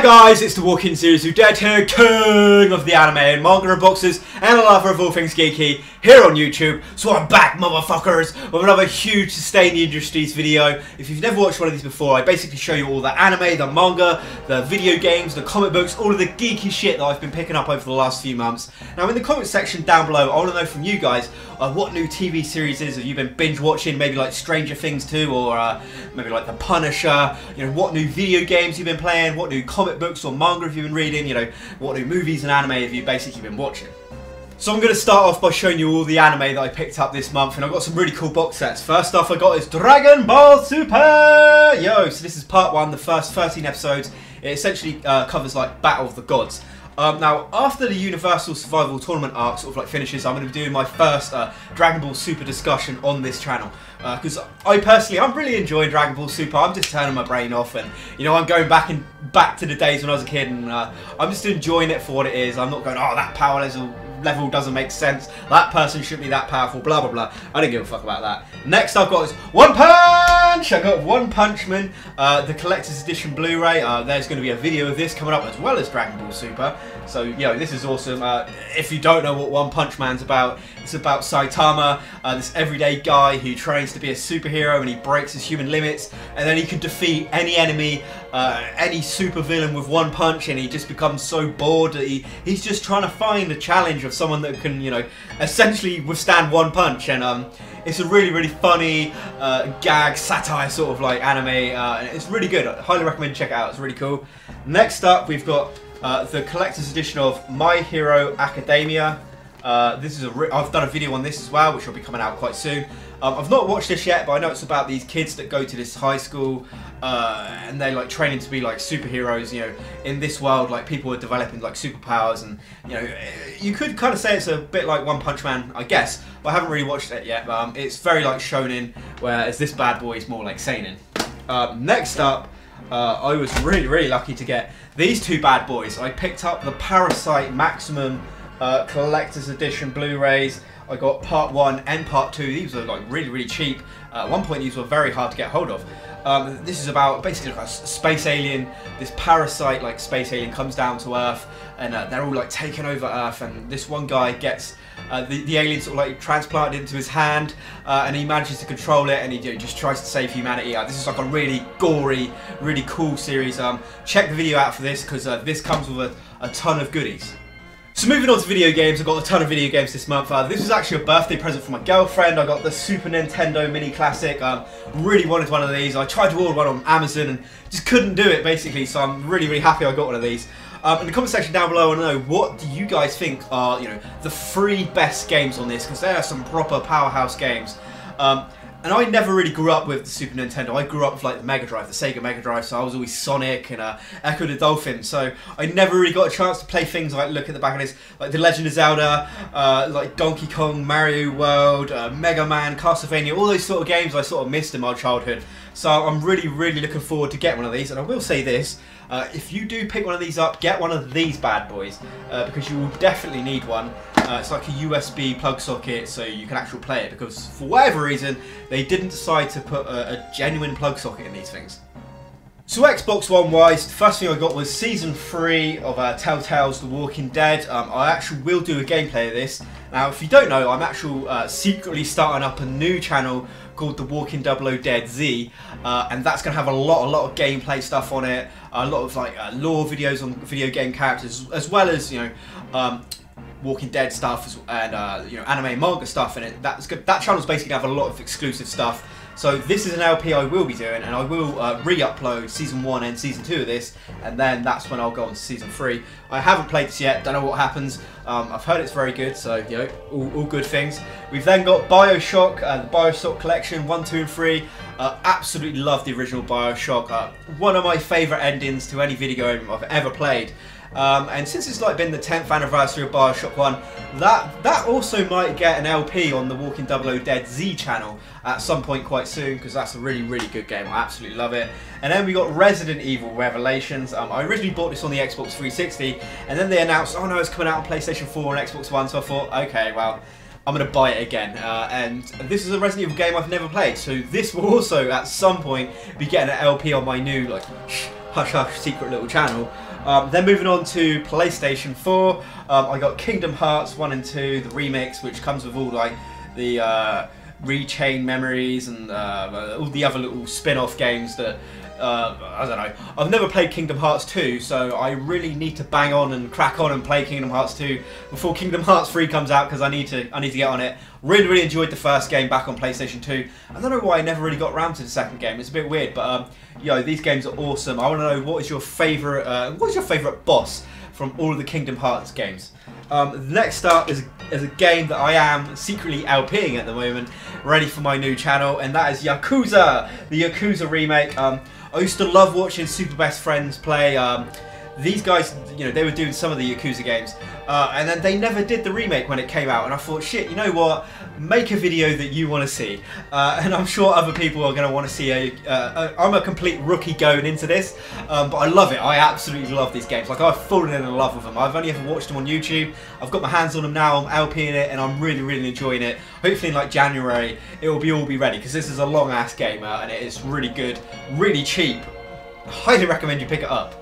Hi guys, it's the Walking Series Who Dead here, king of the anime and manga unboxers, and a lover of all things geeky, here on YouTube. So I'm back, motherfuckers, with another huge Sustain the Industries video. If you've never watched one of these before, I basically show you all the anime, the manga, the video games, the comic books, all of the geeky shit that I've been picking up over the last few months. Now in the comment section down below, I want to know from you guys, what new TV series have you been binge watching, maybe like Stranger Things 2, or maybe like The Punisher, you know, what new video games you've been playing, what new comic books or manga have you been reading, you know, what new movies and anime have you basically been watching. So I'm going to start off by showing you all the anime that I picked up this month, and I've got some really cool box sets. First off I got is Dragon Ball Super! Yo, so this is part 1, the first 13 episodes. It essentially covers like Battle of the Gods. Now, after the Universal Survival Tournament arc sort of like finishes, I'm going to be doing my first Dragon Ball Super discussion on this channel. Because I'm really enjoying Dragon Ball Super. I'm just turning my brain off, and you know, I'm going back to the days when I was a kid, and I'm just enjoying it for what it is. I'm not going, oh, that power level doesn't make sense, that person shouldn't be that powerful, blah blah blah. I don't give a fuck about that. Next I've got is One Punch! I got One Punch Man, the Collector's Edition Blu-ray. There's going to be a video of this coming up as well as Dragon Ball Super. So, you know, this is awesome. If you don't know what One Punch Man's about, it's about Saitama, this everyday guy who trains to be a superhero, and he breaks his human limits, and then he can defeat any enemy, any super villain with one punch, and he just becomes so bored that he's just trying to find a challenge of someone that can, you know, essentially withstand one punch. And it's a really funny gag satire sort of like anime, and it's really good. I highly recommend you check it out. It's really cool. Next up we've got the collector's edition of My Hero Academia. This is I've done a video on this as well, which will be coming out quite soon. I've not watched this yet, but I know it's about these kids that go to this high school, and they're like training to be like superheroes. You know, in this world, like people are developing like superpowers, and you know, you could kind of say it's a bit like One Punch Man, I guess. But I haven't really watched it yet. But it's very like shonen, whereas this bad boy is more like seinen. Next up, I was really lucky to get these two bad boys. I picked up the Parasite Maximum Collector's Edition Blu-rays. I got part 1 and part 2. These were like really cheap. At one point these were very hard to get hold of. This is about basically like a space alien. This parasite like space alien comes down to Earth, and they're all like taking over Earth, and this one guy gets the alien sort of like transplanted into his hand, and he manages to control it, and he just tries to save humanity. This is like a really gory, really cool series. Check the video out for this, because this comes with a ton of goodies. So moving on to video games, I've got a ton of video games this month. This was actually a birthday present for my girlfriend. I got the Super Nintendo Mini Classic. Really wanted one of these. I tried to order one on Amazon and just couldn't do it basically, so I'm really happy I got one of these. In the comment section down below, I want to know, what do you guys think are, you know, the 3 best games on this, because there are some proper powerhouse games. And I never really grew up with the Super Nintendo. I grew up with like the Mega Drive, the Sega Mega Drive, so I was always Sonic and Echo the Dolphin. So I never really got a chance to play things like, look at the back of this, like The Legend of Zelda, like Donkey Kong, Mario World, Mega Man, Castlevania, all those sort of games I sort of missed in my childhood. So I'm really looking forward to get one of these. And I will say this, if you do pick one of these up, get one of these bad boys, because you will definitely need one. It's like a USB plug socket, so you can actually play it, because for whatever reason they didn't decide to put a genuine plug socket in these things. So Xbox One wise, the first thing I got was Season 3 of Telltale's The Walking Dead. I actually will do a gameplay of this. Now if you don't know, I'm actually secretly starting up a new channel called The Walking Dead Z, and that's going to have a lot of gameplay stuff on it, a lot of like lore videos on video game characters, as well as, you know, Walking Dead stuff, and you know, anime manga stuff, and that channel's basically going to have a lot of exclusive stuff. So this is an LP I will be doing, and I will re-upload Season 1 and Season 2 of this, and then that's when I'll go on to Season 3. I haven't played this yet, don't know what happens. I've heard it's very good, so you know, all good things. We've then got Bioshock, the Bioshock Collection 1, 2 and 3. Absolutely love the original Bioshock. One of my favourite endings to any video game I've ever played. And since it's like been the 10th anniversary of Bioshock 1, that also might get an LP on the Walking Dead Z channel at some point quite soon, because that's a really good game. I absolutely love it. And then we got Resident Evil Revelations. I originally bought this on the Xbox 360, and then they announced, oh no, it's coming out on PlayStation 4 and Xbox One, so I thought, okay, well, I'm going to buy it again. And this is a Resident Evil game I've never played, so this will also at some point be getting an LP on my new like hush hush secret little channel. Then moving on to PlayStation 4, I got Kingdom Hearts 1 and 2, the remix, which comes with all like the Rechain Memories and all the other little spin-off games that I don't know. I've never played Kingdom Hearts 2, so I really need to bang on and crack on and play Kingdom Hearts 2 before Kingdom Hearts 3 comes out, because I need to get on it. Really enjoyed the first game back on PlayStation 2. I don't know why I never really got around to the second game. It's a bit weird, but yo, these games are awesome. I want to know what is your favorite boss from all of the Kingdom Hearts games. Next up is a game that I am secretly LPing at the moment, ready for my new channel, and that is Yakuza, the Yakuza remake. I used to love watching Super Best Friends play. These guys, you know, they were doing some of the Yakuza games, and then they never did the remake when it came out, and I thought, shit, you know what, make a video that you want to see, and I'm sure other people are going to want to see I'm a complete rookie going into this, but I love it. I absolutely love these games. Like, I've fallen in love with them. I've only ever watched them on YouTube. I've got my hands on them now. I'm LPing it, and I'm really enjoying it. Hopefully in like January it will all be ready, because this is a long ass game, and it is really good, really cheap. I highly recommend you pick it up.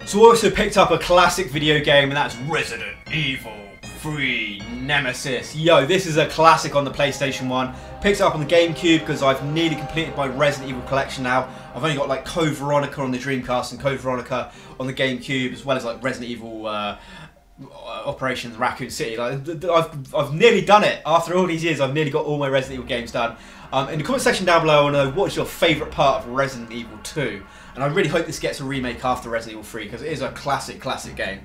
So I also picked up a classic video game, and that's Resident Evil 3 Nemesis. Yo, this is a classic on the PlayStation 1. Picked it up on the GameCube because I've nearly completed my Resident Evil collection now. I've only got like Code Veronica on the Dreamcast and Code Veronica on the GameCube, as well as like Resident Evil Operations Raccoon City. Like, I've nearly done it. After all these years, I've nearly got all my Resident Evil games done. In the comment section down below, I want to know what's your favourite part of Resident Evil 2. And I really hope this gets a remake after Resident Evil 3, because it is a classic game.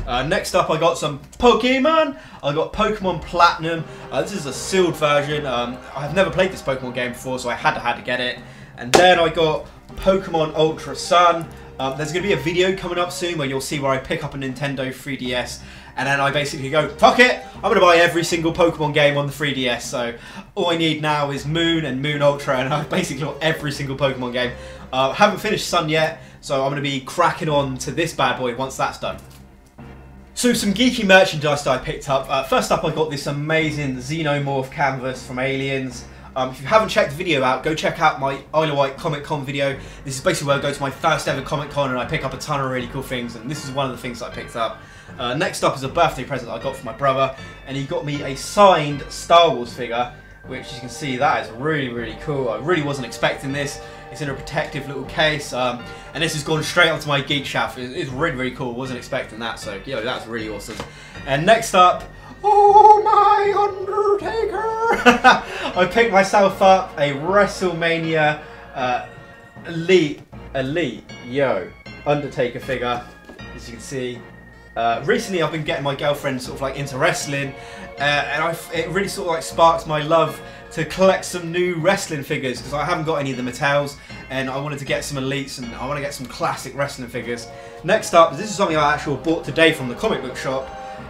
Next up, I got some Pokemon. I got Pokemon Platinum. This is a sealed version. I've never played this Pokemon game before, so I had to get it. And then I got Pokemon Ultra Sun. There's going to be a video coming up soon where you'll see where I pick up a Nintendo 3DS, and then I basically go, fuck it, I'm going to buy every single Pokemon game on the 3DS. So all I need now is Moon and Moon Ultra, and I've basically got every single Pokemon game. Haven't finished Sun yet, so I'm going to be cracking on to this bad boy once that's done. So some geeky merchandise that I picked up. First up, I got this amazing Xenomorph canvas from Aliens. If you haven't checked the video out, go check out my Isle of Wight Comic Con video. This is basically where I go to my first ever Comic Con and I pick up a ton of really cool things, and this is one of the things that I picked up. Next up is a birthday present that I got for my brother, and he got me a signed Star Wars figure, which you can see that is really cool. I really wasn't expecting this. It's in a protective little case, and this has gone straight onto my geek shaft. It's really cool. Wasn't expecting that, so you know, that's really awesome. And next up, oh my Undertaker! I picked myself up a WrestleMania Elite Undertaker figure, as you can see. Recently I've been getting my girlfriend sort of like into wrestling, and it really sort of like sparked my love to collect some new wrestling figures, because I haven't got any of the Mattels, and I wanted to get some Elites, and I want to get some classic wrestling figures. Next up, this is something I actually bought today from the comic book shop,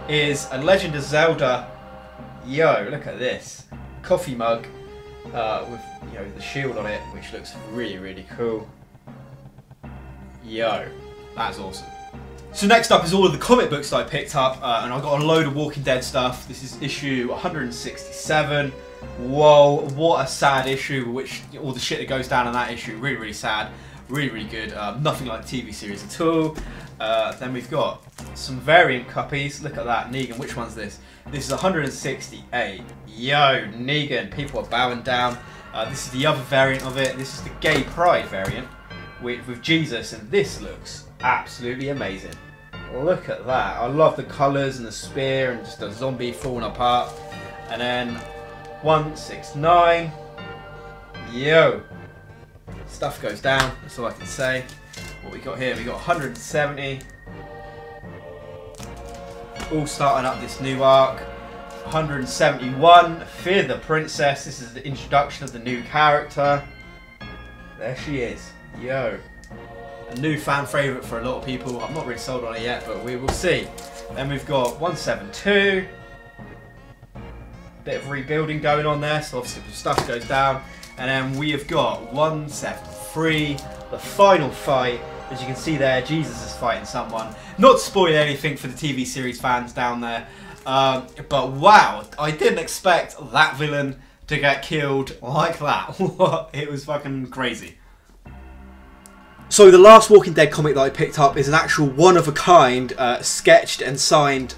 is a Legend of Zelda. Yo, look at this coffee mug with, you know, the shield on it, which looks really cool. Yo, that's awesome. So next up is all of the comic books that I picked up, and I got a load of Walking Dead stuff. This is issue 167. Whoa, what a sad issue, which all the shit that goes down in that issue, really sad, really good. Nothing like the TV series at all. Then we've got some variant copies. Look at that, Negan. Which one's this? This is 168. Yo, Negan. People are bowing down. This is the other variant of it. This is the Gay Pride variant with Jesus, and this looks absolutely amazing. Look at that. I love the colours and the spear and just a zombie falling apart. And then 169. Yo. Stuff goes down. That's all I can say. What we got here? We got 170. All starting up this new arc. 171. Fear the Princess. This is the introduction of the new character. There she is. Yo. A new fan favourite for a lot of people. I'm not really sold on it yet, but we will see. Then we've got 172. Bit of rebuilding going on there, so obviously the stuff goes down. And then we have got 173, the final fight. As you can see there, Jesus is fighting someone. Not to spoil anything for the TV series fans down there, but wow, I didn't expect that villain to get killed like that. It was fucking crazy. So the last Walking Dead comic that I picked up is an actual one-of-a-kind, sketched and signed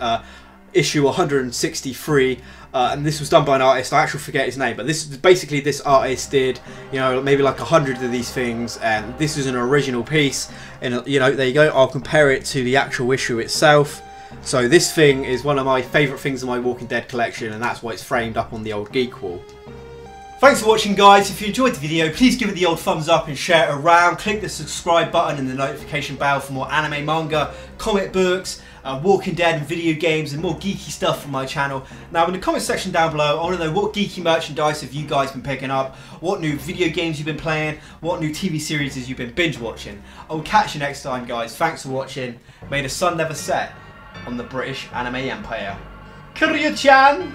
issue 163, and this was done by an artist. I actually forget his name, but this artist did, you know, maybe like 100 of these things, and this is an original piece. And you know, there you go. I'll compare it to the actual issue itself. So this thing is one of my favourite things in my Walking Dead collection, and that's why it's framed up on the old geek wall. Thanks for watching, guys. If you enjoyed the video, please give it the old thumbs up and share it around. Click the subscribe button and the notification bell for more anime, manga, comic books, Walking Dead and video games, and more geeky stuff from my channel. Now in the comment section down below, I want to know what geeky merchandise have you guys been picking up, what new video games you've been playing, what new TV series you've been binge watching. I will catch you next time, guys. Thanks for watching. May the sun never set on the British anime empire. Kiryu-chan!